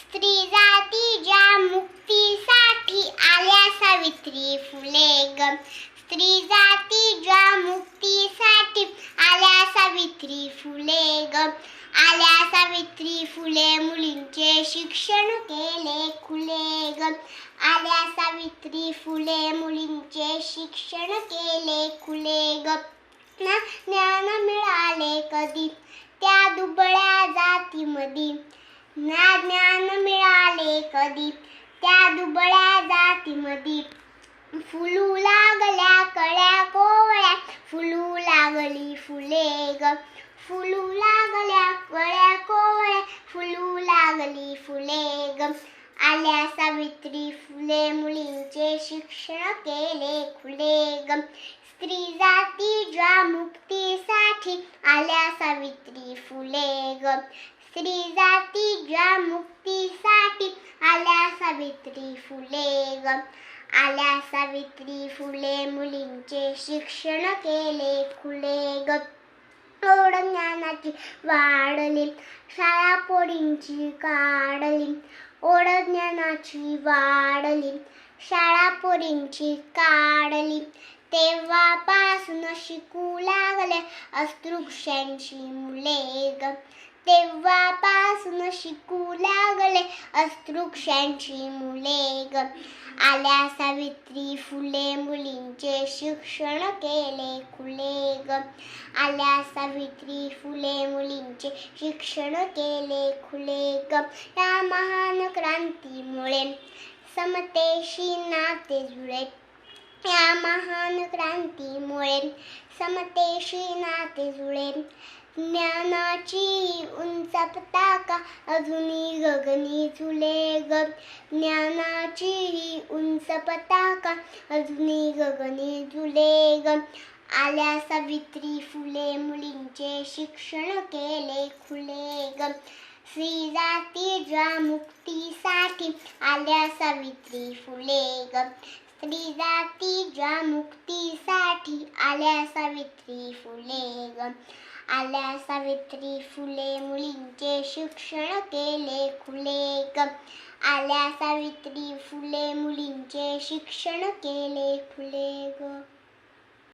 स्त्री जातीच्या मुक्तीसाठी आल्या सावित्री फुले ग. स्त्री जातीच्या मुक्तीसाठी आल्या सावित्री फुले ग. आल्या सावित्री फुले मुलींचे शिक्षण केले खुले ग. आल्या सावित्री फुले मुलींचे शिक्षण केले खुले ग. ज्ञान मिळाले कधी त्या दुबळ्या जातीमधी. ज्ञान मिळाले कधी त्या दुबळ्या जातीमधी. फुलू लागल्या कळ्या कोवळ्या फुलू लागली फुले ग. फुलू लागल्या कळ्या कोवळ्या फुलू लागली फुले ग. आल्या सावित्री फुले मुलींचे शिक्षण केले खुले ग. स्त्री जातीच्या मुक्तीसाठी आल्या सावित्री फुले ग. स्त्री जातीच्या मुक्तीसाठी आल्या सावित्री फुले ग. आल्या सावित्री फुले मुलींचे शिक्षण केले खुले ग. ओढ ज्ञानाची वाढली शाळा पोरींची काढली. ओढ ज्ञानाची वाढली शाळा पोरींची काढली. तेव्हापासून शिकू लागल्या अस्पृश्यांची मुले ग. तेव्हापासून शिकू लागले अस्पृश्यांची मुले ग. आल्या सावित्री फुले मुलींचे शिक्षण केले खुले ग. आल्या सावित्री फुले मुलींचे शिक्षण केले खुले ग. या महान क्रांतीमुळे समतेशी नाते जुळे. या महान क्रांतीमुळे समतेशी नाते जुळे. ज्ञानाची उंच पताका अजूनी गगनी झुले ग. ज्ञानाची उंच पताका अजूनी गगनी झुले ग. आल्या सावित्री फुले मुलींचे शिक्षण केले खुले ग. स्त्री जातीच्या मुक्तीसाठी आल्या सावित्री फुले ग. स्त्री जातीच्या मुक्तीसाठी आल्या सावित्री फुले ग. आल्या सावित्री फुले मुलींचे शिक्षण केले खुले ग. आल्या सावित्री फुले मुलींचे शिक्षण केले खुले ग.